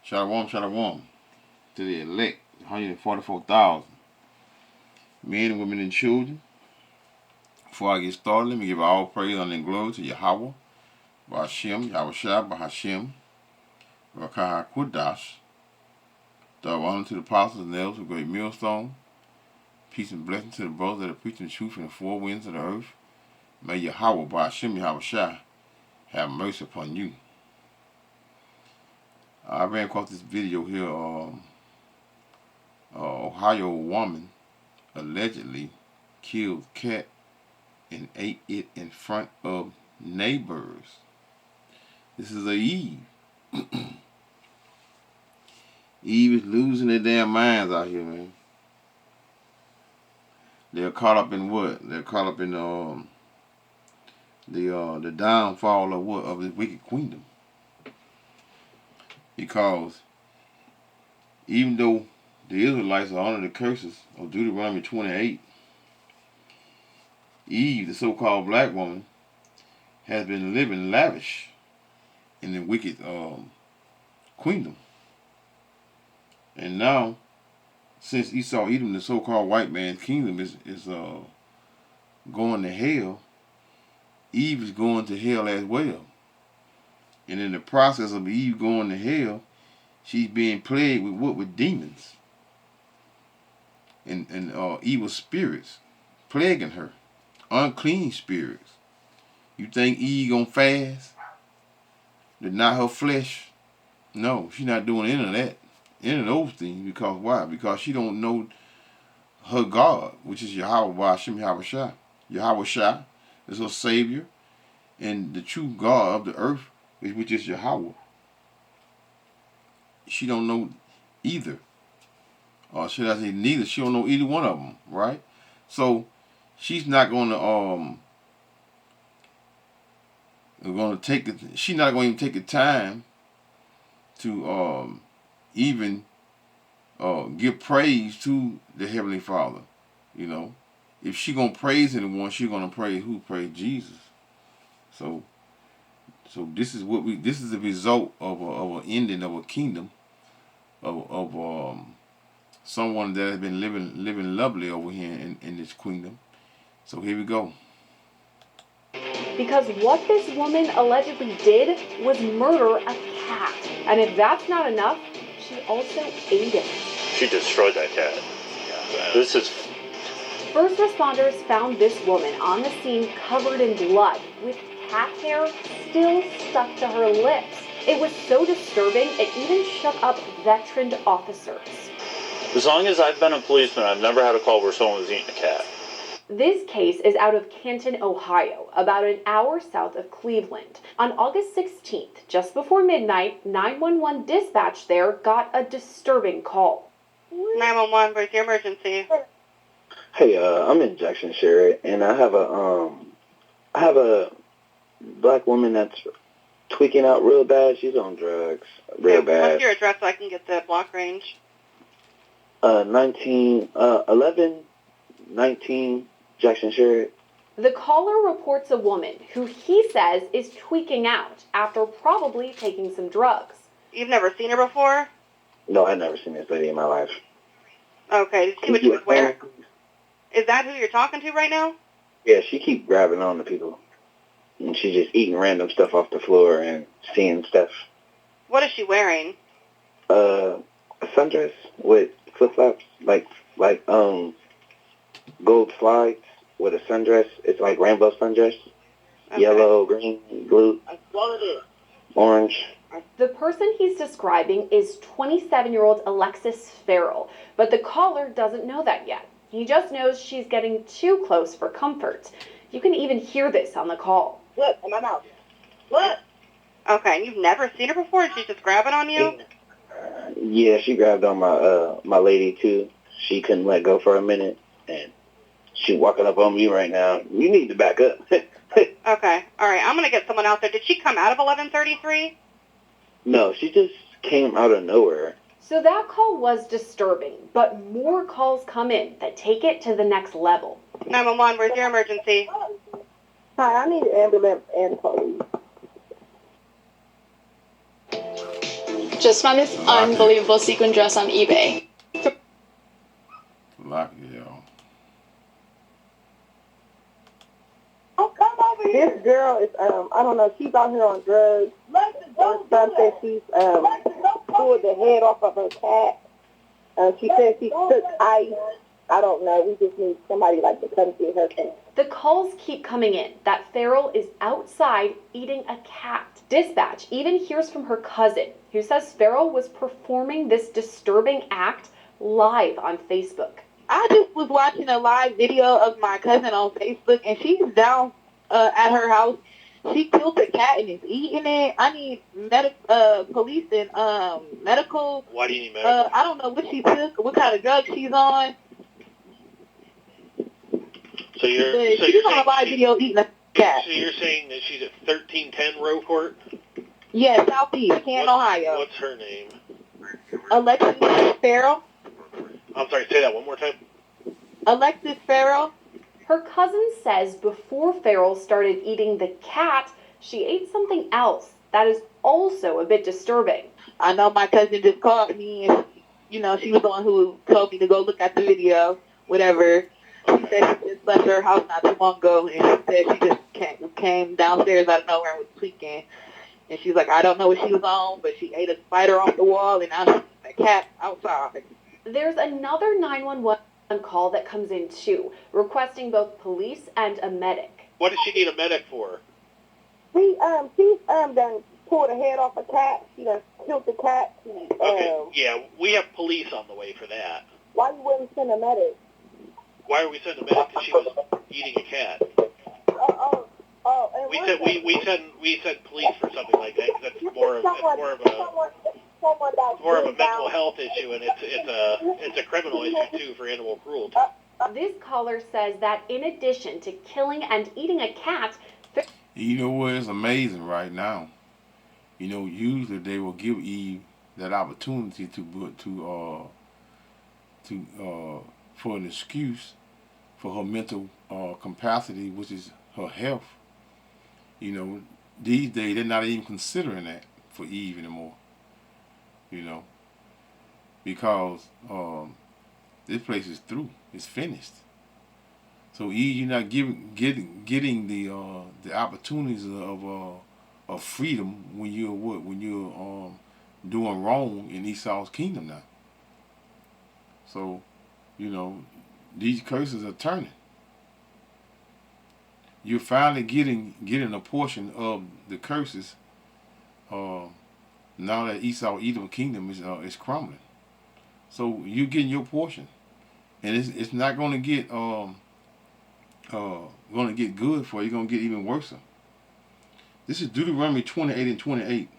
Shalom, shalom to the elect, 144,000 men, women, and children. Before I get started, let me give all praise, honor, and glory to Yahweh, Ba'ashem, Yahushua, Ba'Hashem, Rakah HaKudash. Double honor to the apostles and elders of Great Millstone. Peace and blessing to the brothers that are preaching the truth in the four winds of the earth. May Yahweh, Ba'ashem, Yahushua, have mercy upon you. I ran across this video here. Ohio woman allegedly killed cat and ate it in front of neighbors. This is Eve. Eve is losing their damn minds out here, man. They're caught up in what? They're caught up in the downfall of what? Of this wicked queendom. Because even though the Israelites are under the curses of Deuteronomy 28, Eve, the so-called black woman, has been living lavish in the wicked queendom. And now, since Esau, Edom, the so-called white man's kingdom, is going to hell, Eve is going to hell as well. And in the process of Eve going to hell, she's being plagued with what? With demons and evil spirits plaguing her, unclean spirits. You think Eve gonna fast? Deny her flesh? No, she's not doing any of that, any of those things. Because why? Because she don't know her God, which is Yahweh Ba'ashem Yahushua. Yahushua is her Savior, and the true God of the earth, which is Yahweh. She don't know either. Or should I say neither? She don't know either one of them, right? So she's not going to she's not going to even take the time to even give praise to the Heavenly Father. You know, if she gonna praise anyone, she gonna praise who? Praise Jesus. So this is the result of an ending of a kingdom of someone that has been living lovely over here in this kingdom. So here we go. Because what this woman allegedly did was murder a cat. And if that's not enough, she also ate it. She destroyed that cat. Yeah. This is... First responders found this woman on the scene covered in blood, with cat hair still stuck to her lips. It was so disturbing, it even shook up veteran officers. As long as I've been a policeman, I've never had a call where someone was eating a cat. This case is out of Canton, Ohio, about an hour south of Cleveland. On August 16th, just before midnight, 911 dispatch there got a disturbing call. 911, where's your emergency? Hey, I'm in Jackson, Sherry, and I have a black woman that's tweaking out real bad. She's on drugs real bad. What's your address so I can get the block range? 1119 Jackson, Sherry. The caller reports a woman who he says is tweaking out after probably taking some drugs. You've never seen her before? No, I've never seen this lady in my life. Okay, did you see what she was wearing? Is that who you're talking to right now? Yeah, she keep grabbing on to people. And she's just eating random stuff off the floor and seeing stuff. What is she wearing? A sundress with flip-flops, like gold slides with a sundress. It's like rainbow sundress. Okay. Yellow, green, blue, orange. The person he's describing is 27-year-old Alexis Farrell, but the caller doesn't know that yet. He just knows she's getting too close for comfort. You can even hear this on the call. Look, in my mouth. Look. Okay, and you've never seen her before, and she's just grabbing on you? Yeah, she grabbed on my lady too. She couldn't let go for a minute, and she's walking up on me right now. You need to back up. Okay, all right, I'm gonna get someone out there. Did she come out of 1133? No, she just came out of nowhere. So that call was disturbing, but more calls come in that take it to the next level. 911, where's your emergency? Hi, I need an ambulance and police. Just found this unbelievable sequin dress on eBay. Lock it, y'all. Oh, come over here. This girl is, I don't know, she's out here on drugs or something. She's, pulled the head off of her cat. She said she took ice. I don't know. We just need somebody like to come get her cat. The calls keep coming in that Farrell is outside eating a cat. Dispatch even hears from her cousin, who says Farrell was performing this disturbing act live on Facebook. I just was watching a live video of my cousin on Facebook, and she's down at her house. She killed a cat and is eating it. I need police and medical. Why do you need medical? I don't know what she took, what kind of drug she's on. So you're She's on a live video eating a cat. So you're saying that she's at 1310 Row Court? Yeah, Southeast, Canton, Ohio. What's her name? Alexis Farrell. I'm sorry, say that one more time. Alexis Farrell. Her cousin says before Farrell started eating the cat, she ate something else that is also a bit disturbing. I know my cousin just called me, and she was the one who told me to go look at the video, whatever. She said she just left her house not too long ago, and she said she just came downstairs out of nowhere and was tweaking. And she's like, I don't know what she was on, but she ate a spider off the wall, and now she's a cat outside. There's another 911 call that comes in too, requesting both police and a medic. What does she need a medic for? She's done pulled the head off a cat. She done killed the cat. Okay, yeah, we have police on the way for that. Why you wouldn't send a medic? Why are we sending a medic? Because she was eating a cat. And We send police for something like that because that's more of a mental health issue, and it's a criminal issue too for animal cruelty. This caller says that in addition to killing and eating a cat, You know what? It's amazing right now. Usually they will give Eve that opportunity for an excuse for her mental capacity, which is her health. These days they're not even considering that for Eve anymore. Because this place is through. It's finished. So you're not getting the opportunities of freedom when you're doing wrong in Esau's kingdom now. So these curses are turning. You're finally getting a portion of the curses. Now that Edom kingdom is crumbling, so you're getting your portion, and it's not going to get good for you. It's going to get even worse. This is Deuteronomy 28 and 28.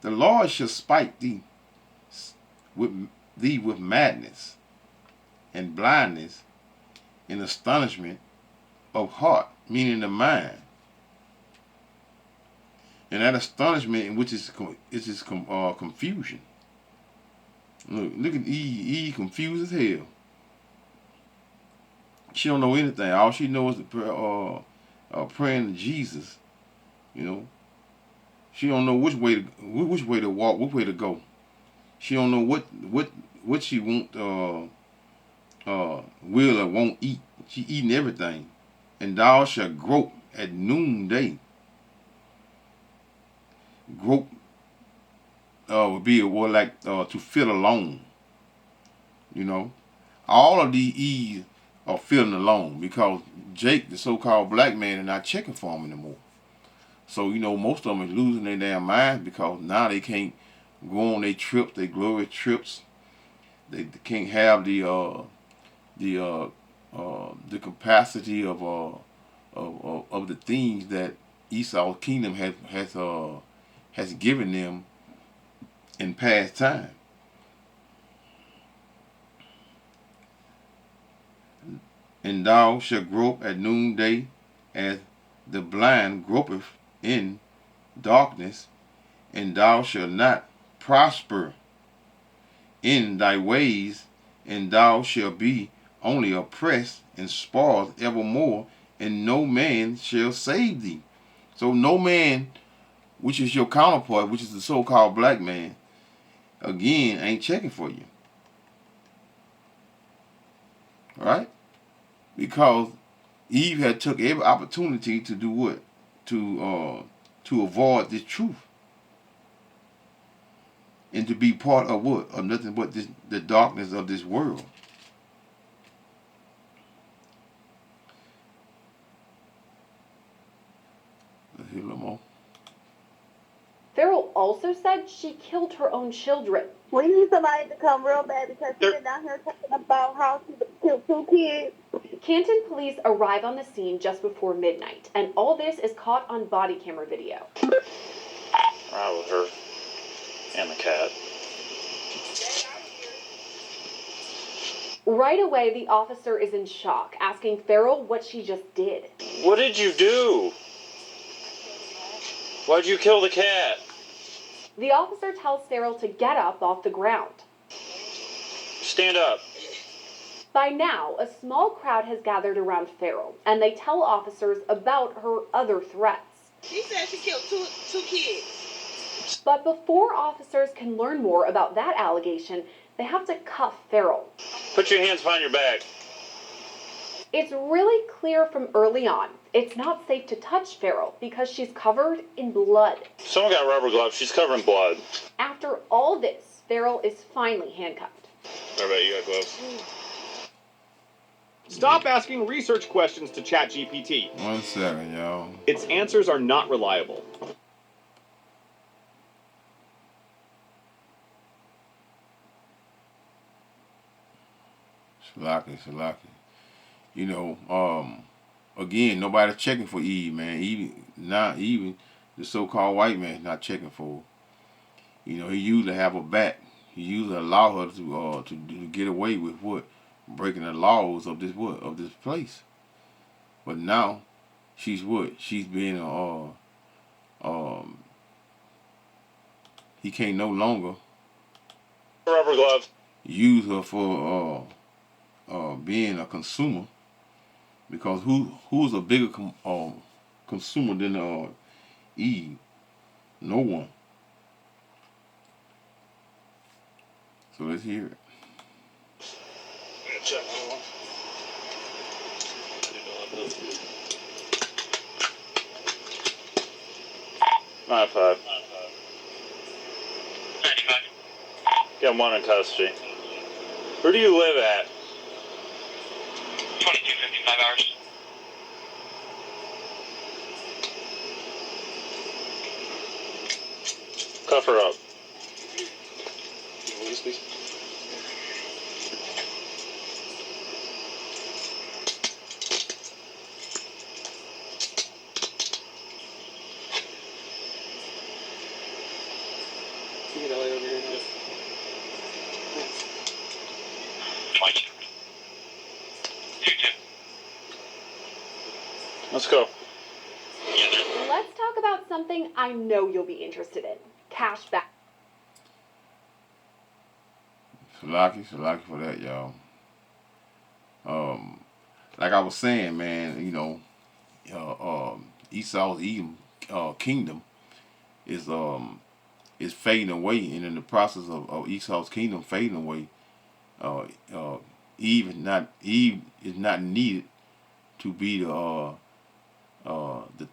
The Lord shall spite thee with madness and blindness and astonishment of heart, meaning the mind. And that astonishment, in which is confusion. Look at Eve confused as hell. She don't know anything. All she knows is praying to Jesus. She don't know which way to walk, which way to go. She don't know what she will or won't eat. She eating everything. And thou shalt grope at noonday. Grope would be a word like to feel alone. All of these Eves are feeling alone because Jake, the so-called black man, is not checking for them anymore. So most of them is losing their damn minds because now they can't go on their trips, their glorious trips. They can't have the capacity of the things that Esau's kingdom has given them in past time. And thou shalt grope at noonday, as the blind gropeth in darkness, and thou shalt not prosper in thy ways, and thou shalt be only oppressed and spoiled evermore, and no man shall save thee. So no man, which is your counterpart, which is the so-called black man, again, ain't checking for you. Right? Because Eve had took every opportunity to do what? To avoid this truth. And to be part of what? Of nothing but the darkness of this world. Let's hear a little more. Farrell also said she killed her own children. We need somebody to come real bad because she's been down here talking about how she killed 2 kids. Canton police arrive on the scene just before midnight, and all this is caught on body camera video. Right with her and the cat. Right away, the officer is in shock, asking Farrell what she just did. What did you do? Why'd you kill the cat? The officer tells Farrell to get up off the ground. Stand up. By now, a small crowd has gathered around Farrell, and they tell officers about her other threats. She said she killed two kids. But before officers can learn more about that allegation, they have to cuff Farrell. Put your hands behind your back. It's really clear from early on, it's not safe to touch Farrell because she's covered in blood. Someone got rubber gloves. She's covered in blood. After all this, Farrell is finally handcuffed. What about you got gloves? Stop asking research questions to ChatGPT. 1 second, y'all. Its answers are not reliable. Shalaki. You know, again, nobody's checking for Eve, man. Not even the so-called white man is not checking for her. You know, he usually have her back. He usually allow her to get away with what? Breaking the laws of this place. But now, she's what? She's being he can't no longer Rubber gloves. use her for being a consumer, because who's a bigger consumer than Eve? No one. So let's hear it. Check one. 95. 95. Got one in custody. Where do you live at? 2255 hours. Cuff her up. Release, please. You get Elliot over here. Yep. 22. 22. Let's go. Let's talk about something I know you'll be interested in. Cash back. Shalaki for that, y'all. Like I was saying, man, you know, Esau's kingdom is fading away, and in the process of Esau's kingdom fading away, Eve is not needed to be the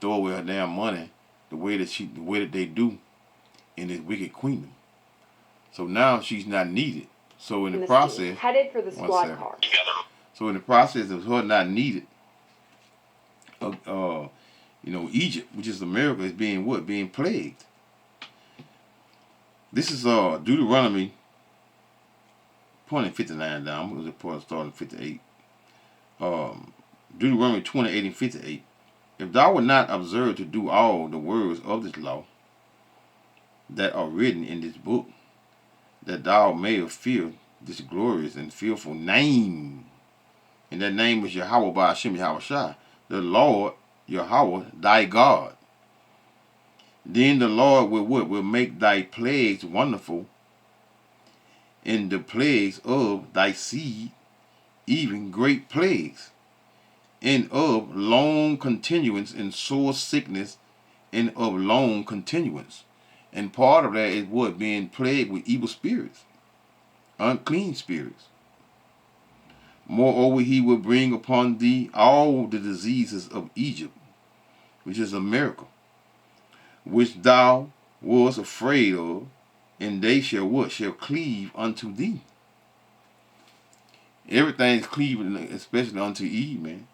throw away her damn money the way that they do in this wicked kingdom. So now she's not needed. So in the process, headed for the squad car. So in the process of her not needed, you know, Egypt, which is America, is being what? Being plagued. This is Deuteronomy, pointing 59 down. I'm going to report starting 58. Deuteronomy 28 and 58. If thou wilt not observe to do all the words of this law that are written in this book, that thou mayest fear this glorious and fearful name, and that name is Yahweh by Hashem Yahushua, the Lord Yahweh thy God. Then the Lord will what? Will make thy plagues wonderful, and the plagues of thy seed, even great plagues, and of long continuance, and sore sickness, and of long continuance, And part of that is what? Being plagued with evil spirits, unclean spirits. Moreover, he will bring upon thee all the diseases of Egypt, which is a miracle, which thou wast afraid of, and they shall what? Shall cleave unto thee. Everything's cleaving, especially unto Eve, man.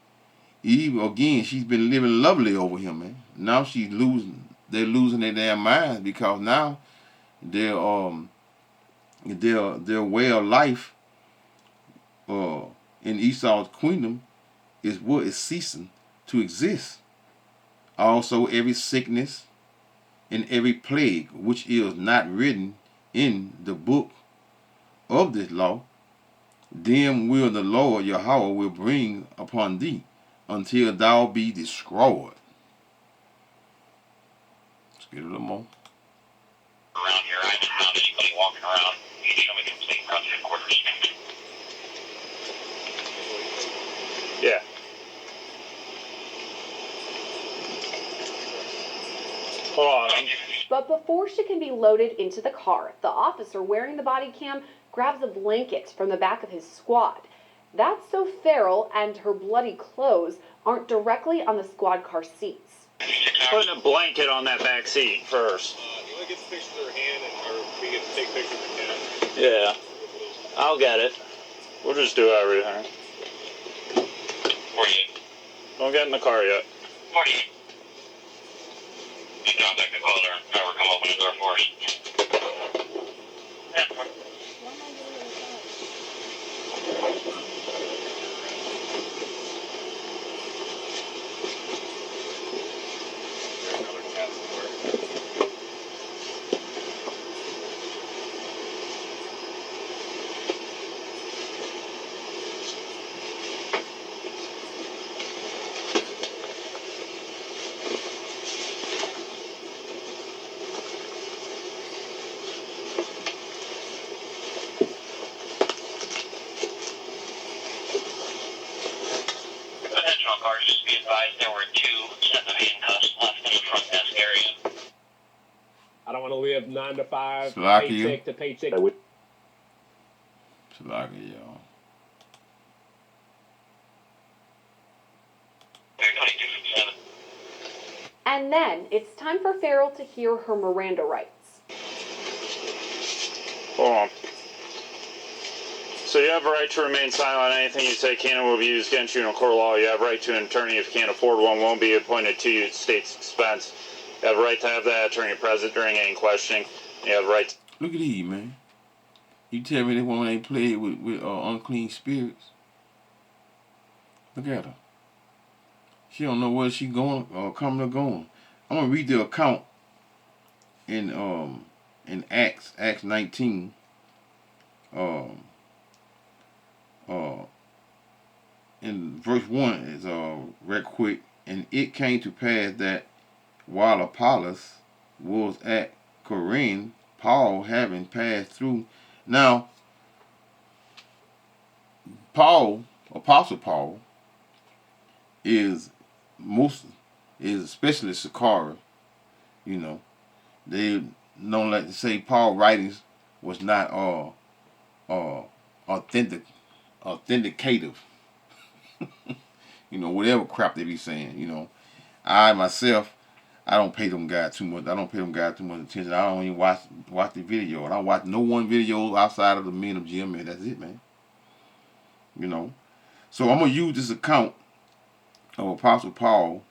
Eve, again, she's been living lovely over him, man. Now they're losing their damn minds because now their way of life in Esau's kingdom is what is ceasing to exist. Also, every sickness and every plague which is not written in the book of this law, them will the Lord Yahweh will bring upon thee until thou be destroyed. Let's get a little more. Around here, I haven't found anybody walking around. You show me complete around headquarters. Yeah. Hold on. But before she can be loaded into the car, the officer wearing the body cam grabs a blanket from the back of his squad. That's so Farrell and her bloody clothes aren't directly on the squad car seats. Putting a blanket on that back seat first. You want to get the pictures of her hand, or we get to take pictures of the cat? Yeah. I'll get it. We'll just do everything. 48. Don't get in the car yet. 48. You contact the caller and have her come open the door for us. Yeah. Another cat somewhere. Attention all cars, just be advised there were 2 sets of handcuffs left in the front desk area. I don't want to live 9 to 5, Slacky. paycheck to paycheck. Slacky, y'all. 22 from 7. And then it's time for Farrell to hear her Miranda rights. Hold on. So you have a right to remain silent. Anything you say can and will be used against you in a court of law. You have a right to an attorney if you can't afford one. Won't be appointed to you at state's expense. You have a right to have that attorney present during any questioning. You have a right to... Look at these, man. You tell me this woman ain't played with unclean spirits. Look at her. She don't know where she going or coming or going. I'm gonna read the account in Acts 19. In verse 1 is real quick. And it came to pass that while Apollos was at Corinth, Paul having passed through. Now, Apostle Paul, is especially Sakara, you know. They don't like to say Paul writings was not authenticative. You know, whatever crap they be saying, you know. I myself, I don't pay them guys too much. I don't pay them guys too much attention. I don't even watch the video. I don't watch no one video outside of the Men of GM. That's it, man. You know. So I'm gonna use this account of Apostle Paul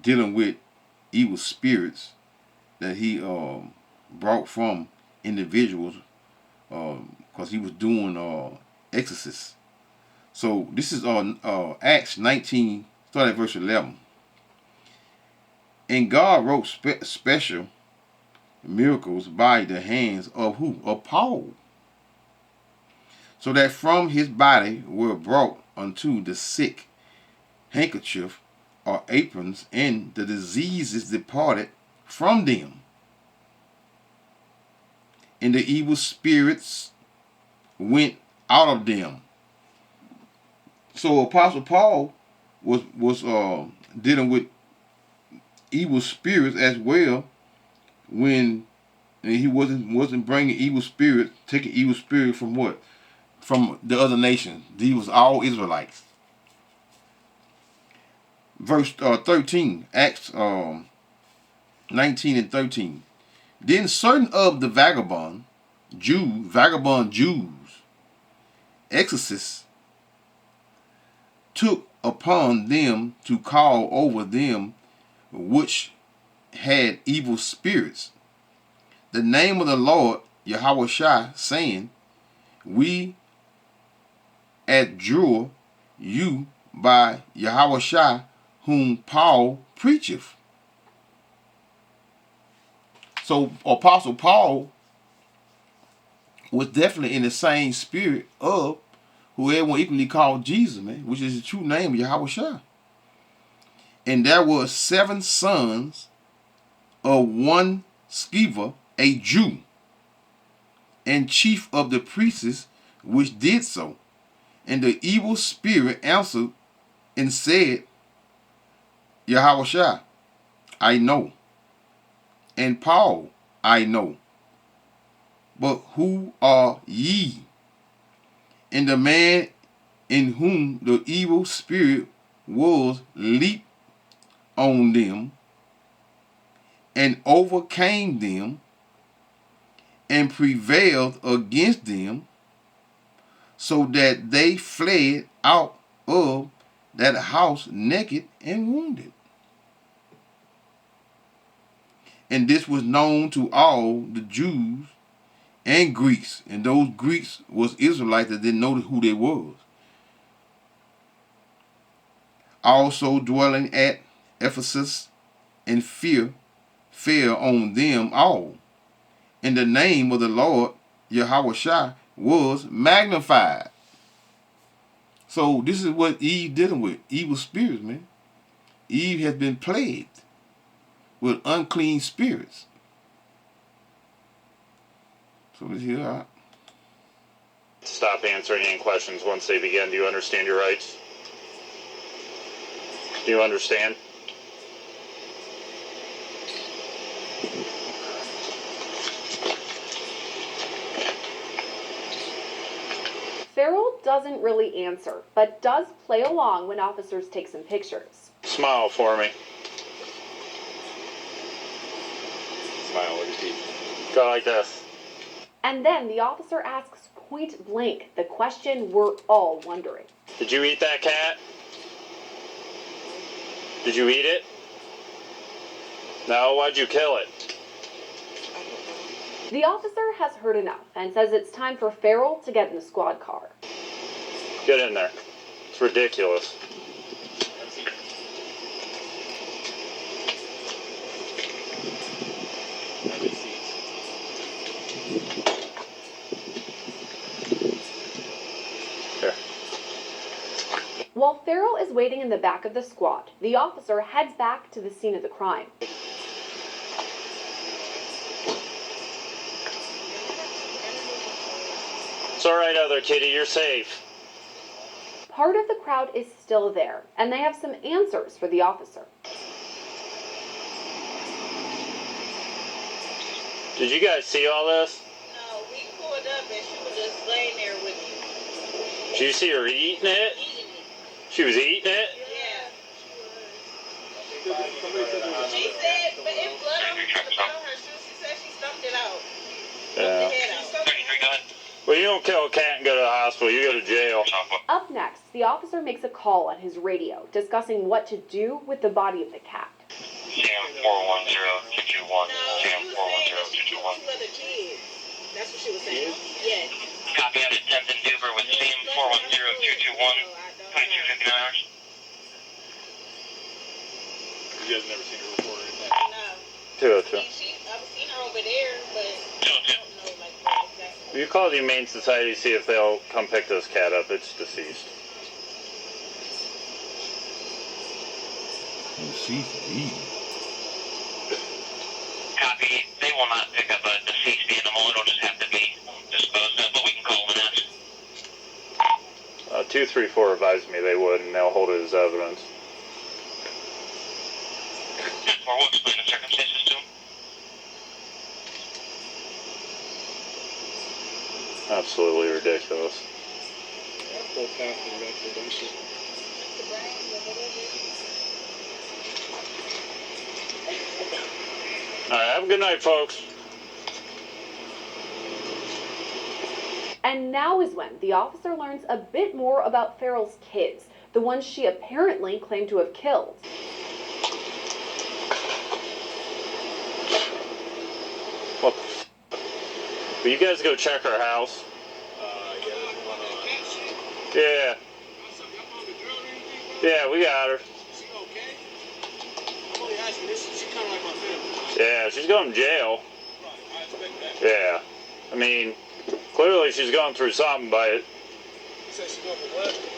dealing with evil spirits that he brought from individuals because he was doing exorcists. So this is Acts 19, start at verse 11. And God wrote special miracles by the hands of who? Of Paul. So that from his body were brought unto the sick handkerchief or aprons, and the diseases departed from them. And the evil spirits went out of them. So Apostle Paul was dealing with evil spirits as well when he wasn't bringing evil spirits, taking evil spirits from what? From the other nations. These was all Israelites. Verse 13, Acts 19 and 13. Then certain of the vagabond Jews, exorcists, took upon them to call over them which had evil spirits the name of the Lord Yahushua, saying, we adjure you by Yahushua whom Paul preacheth. So Apostle Paul was definitely in the same spirit of who everyone equally called Jesus, man, which is the true name of Yahushua. And there were 7 sons of one Sceva, a Jew, and chief of the priests, which did so. And the evil spirit answered and said, Yahushua, I know, and Paul, I know, but who are ye? And the man in whom the evil spirit was leaped on them and overcame them and prevailed against them, so that they fled out of that house naked and wounded. And this was known to all the Jews and Greeks. And those Greeks was Israelites that didn't know who they was. Also dwelling at Ephesus, and fear fell on them all. And the name of the Lord Yahushua was magnified. So this is what Eve dealing with. Evil spirits, man. Eve has been plagued with unclean spirits. So let's hear out. Stop answering any questions once they begin. Do you understand your rights? Do you understand? Farrell doesn't really answer, but does play along when officers take some pictures. Smile for me. Smile with your teeth. Go like this. And then the officer asks point blank the question we're all wondering. Did you eat that cat? Did you eat it? No, why'd you kill it? The officer has heard enough and says it's time for Farrell to get in the squad car. Get in there. It's ridiculous. Here. While Farrell is waiting in the back of the squad, the officer heads back to the scene of the crime. It's alright, other kitty, you're safe. Part of the crowd is still there, and they have some answers for the officer. Did you guys see all this? No, we pulled up and she was just laying there with me. Did you see her eating it? Eating it. She was eating it? Yeah. She said, but it blood on her shoes. She said she stumped it out. Yeah. The head out. 33 gun. Well, you don't kill a cat and go to the hospital. You go to jail. Up next, the officer makes a call on his radio, discussing what to do with the body of the cat. Sam 410-221. Sam 410-221. Two other kids. That's what she was saying. Yes. Copy out at 10th and Duber with Sam 410-221. 2259 hours. You guys never seen her before or anything? No. 202. I've seen her over there, but I don't know like exactly. You call the Humane Society, see if they'll come pick this cat up. It's deceased. Copy. They will not pick up a deceased animal. It'll just have to be disposed of, but we can call them in. 234 advised me they would, and they'll hold it as evidence. For what? Absolutely ridiculous. Alright, have a good night, folks. And now is when the officer learns a bit more about Farrell's kids, the ones she apparently claimed to have killed. What? Will you guys go check her house? Yeah. Yeah, we got her. Yeah, she's going to jail. Yeah. I mean, clearly she's going through something, but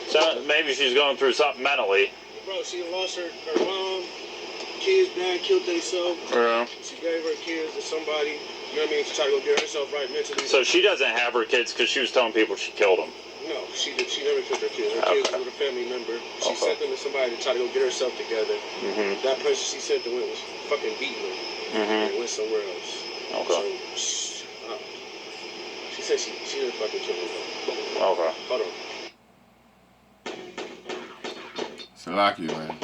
so maybe she's going through something mentally. Bro, she lost her mom, kids, dad killed themselves. Yeah. She gave her kids to somebody. You know what I mean? She tried to go get herself right mentally. So she doesn't have her kids because she was telling people she killed them. No, she never killed her kids. Her kids were with a family member. She sent them to somebody to try to go get herself together. That person she sent them with was fucking beating her and went somewhere else. Okay. So, she said she didn't fucking kill her. Okay. Hold on. Salaki, man.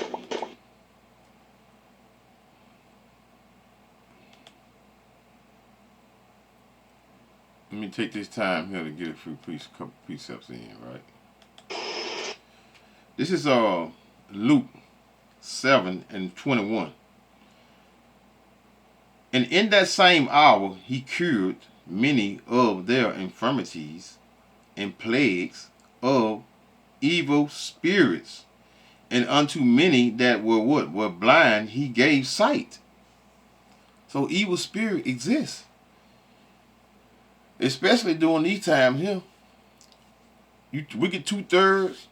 Let me take this time here to get a few couple precepts in, right? This is Luke 7:21. And in that same hour he cured many of their infirmities and plagues of evil spirits, and unto many that were what? Were blind he gave sight. So evil spirit exists. Especially during these times here. You wicked 2/3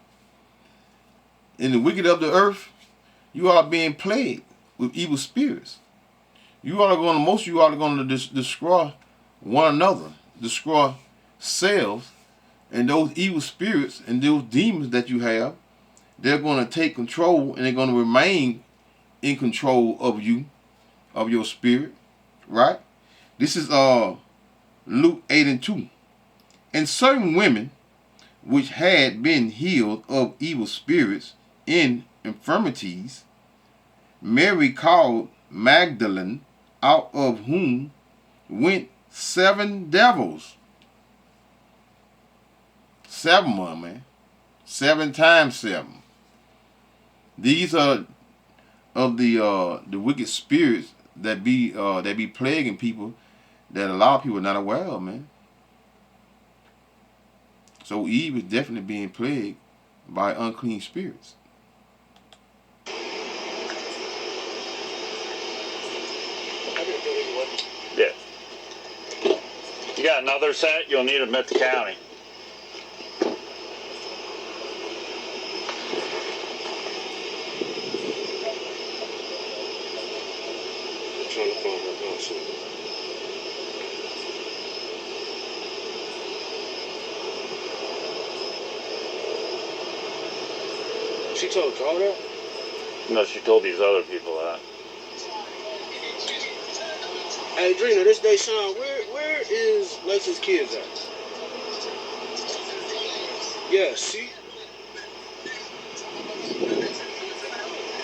and the wicked of the earth, you are being plagued with evil spirits. Most of you are going to destroy one another, destroy selves, and those evil spirits and those demons that you have, they're going to take control and they're going to remain in control of you, of your spirit, right? This is Luke 8:2. And certain women which had been healed of evil spirits in infirmities, Mary called Magdalene, out of whom went 7 devils. 7 of them, man. 7 times 7. These are of the wicked spirits that be plaguing people that a lot of people are not aware of, man. So Eve is definitely being plagued by unclean spirits. Yeah. You got another set? You'll need them at the county. I'm trying to find her house. She told y'all that? No, she told these other people that. Hey, Drina, this day, Sean, where is Lex's kids at? Yeah, see?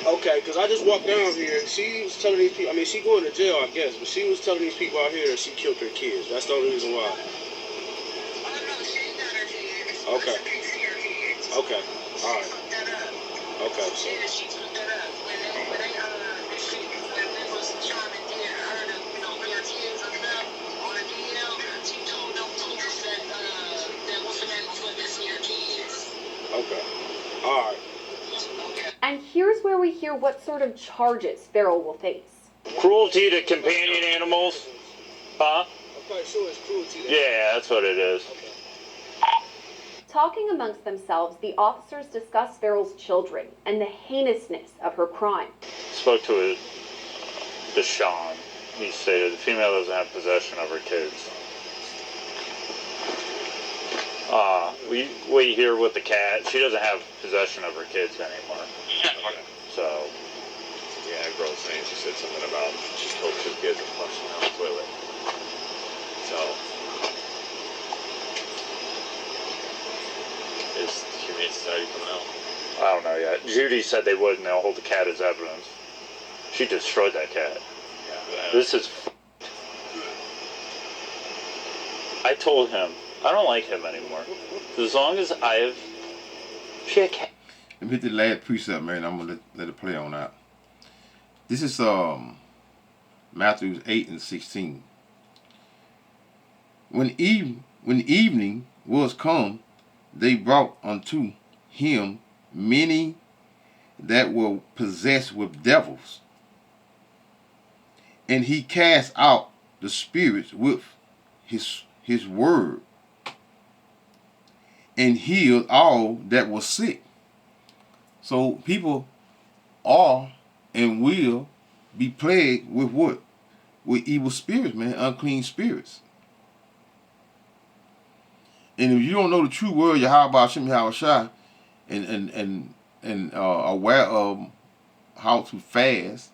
Okay, because I just walked down here and she was telling these people, I mean, she going to jail, I guess, but she was telling these people out here that she killed her kids. That's the only reason why. Okay. Okay. All right. Okay. So. Okay. All right. And here's where we hear what sort of charges Farrell will face. Cruelty to companion animals. Huh? Okay, so it's cruelty. Yeah, that's what it is. Talking amongst themselves, the officers discuss Farrell's children and the heinousness of her crime. Spoke to Deshaun. He stated the female doesn't have possession of her kids. We hear with the cat, she doesn't have possession of her kids anymore. So, yeah, that girl was saying she said something about she killed 2 kids and flushed them down the toilet. So, Judy said they would, and they'll hold the cat as evidence. She destroyed that cat. This is. I told him I don't like him anymore. As long as she had cat. Let me hit the last precept, man. I'm gonna let it play on out. This is Matthew 8:16. When evening was come, they brought unto him many that were possessed with devils, and he cast out the spirits with his word, and healed all that was sick. So people are and will be plagued with what? With evil spirits, man, unclean spirits. And if you don't know the true word, Yahweh Hashem Yahushua, and aware of how to fast,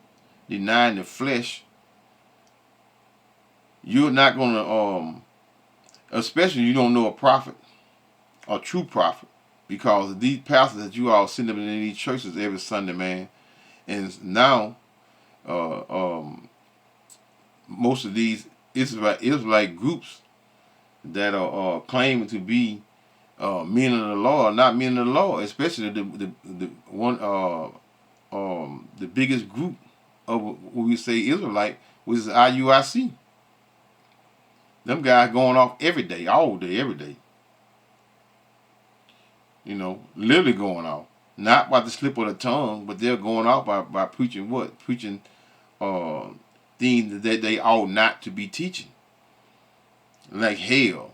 denying the flesh, you're not gonna especially you don't know a prophet, a true prophet, because these pastors that you all send them in these churches every Sunday, man, and now most of these Israelite groups that are claiming to be men of the law are not men of the law, especially the biggest group of what we say Israelite, which is IUIC. Them guys going off every day, all day, every day. You know, literally going off. Not by the slip of the tongue, but they're going off by preaching what? Preaching things that they ought not to be teaching. Like hell.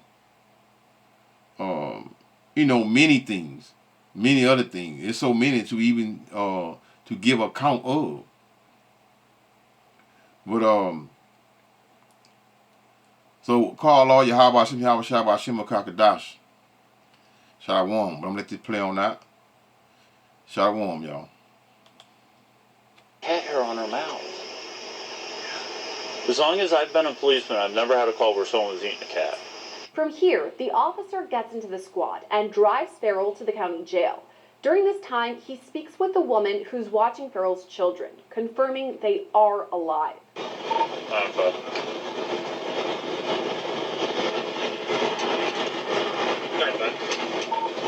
Many things. Many other things. There's so many to even to give account of. But so call all Yahweh Hashem Yahweh Shabbat Hashem Kakadash. Shalom. But I'm gonna let this play on that. Shalom, y'all. Cat hair on her mouth. As long as I've been a policeman, I've never had a call where someone was eating a cat. From here, the officer gets into the squad and drives Farrell to the county jail. During this time, he speaks with the woman who's watching Farrell's children, confirming they are alive. Okay.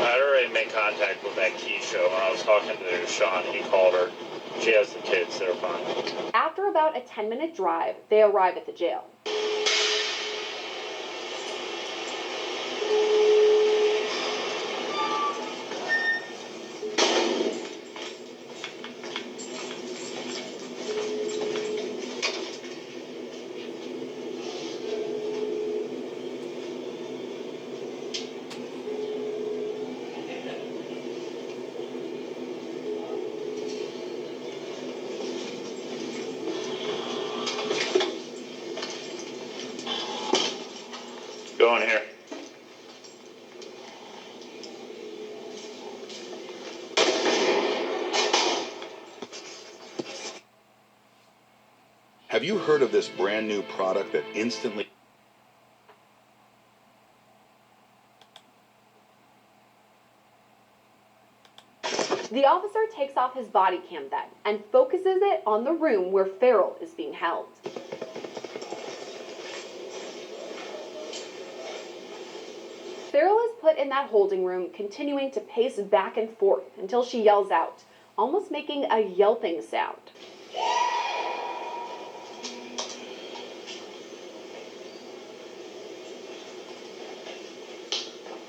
I'd already made contact with that Keisha when I was talking to Sean. He called her. She has the kids. They're fine. After about a 10-minute drive, they arrive at the jail. Go in here. Have you heard of this brand new product that instantly... The officer takes off his body cam then and focuses it on the room where Farrell is being held. Farrell is put in that holding room, continuing to pace back and forth until she yells out, almost making a yelping sound.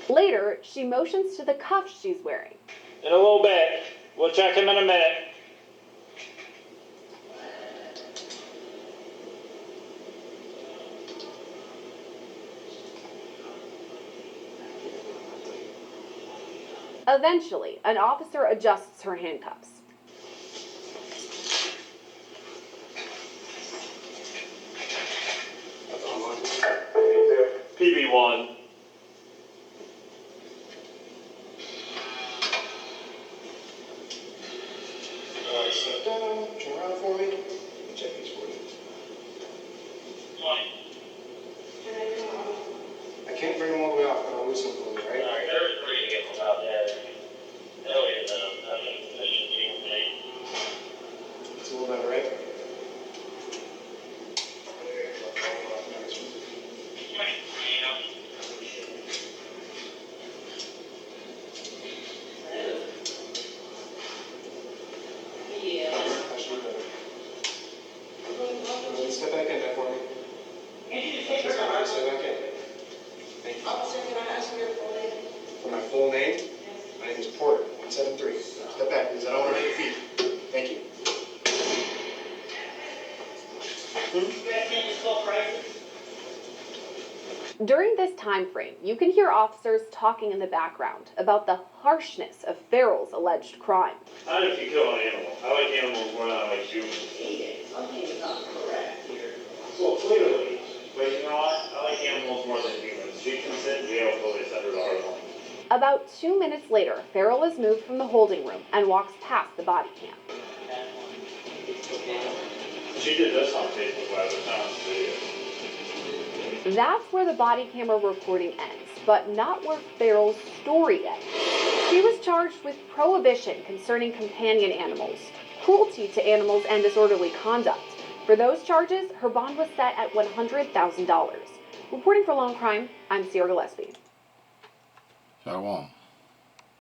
Later, she motions to the cuffs she's wearing. In a little bit. We'll check him in a minute. Eventually, an officer adjusts her handcuffs. PB1. Sit down, turn around for me. Let me check these for you. I can't bring them all the way out, but I'll lose some for you, right? Alright, they're free to get them out there. That way, I mean, Say that again. Thank you. Officer, can I ask you your full name? My full name? Yes. My name is Porter, 173. Step back, please. I don't want to hurt your feet. Thank you. During this time frame, you can hear officers talking in the background about the harshness of Farrell's alleged crime. Not if you kill an animal. I like animals more than I like humans. Something is not correct here. Well, clearly. But you know what? I like animals more than humans. She can sit in jail until they send her to Harlem. About 2 minutes later, Farrell is moved from the holding room and walks past the body cam. She did this on Facebook Live. It's not on the video. That's where the body camera recording ends, but not where Farrell's story ends. She was charged with prohibition concerning companion animals, cruelty to animals, and disorderly conduct. For those charges, her bond was set at $100,000. Reporting for Lone Crime, I'm Sierra Gillespie. Shalom.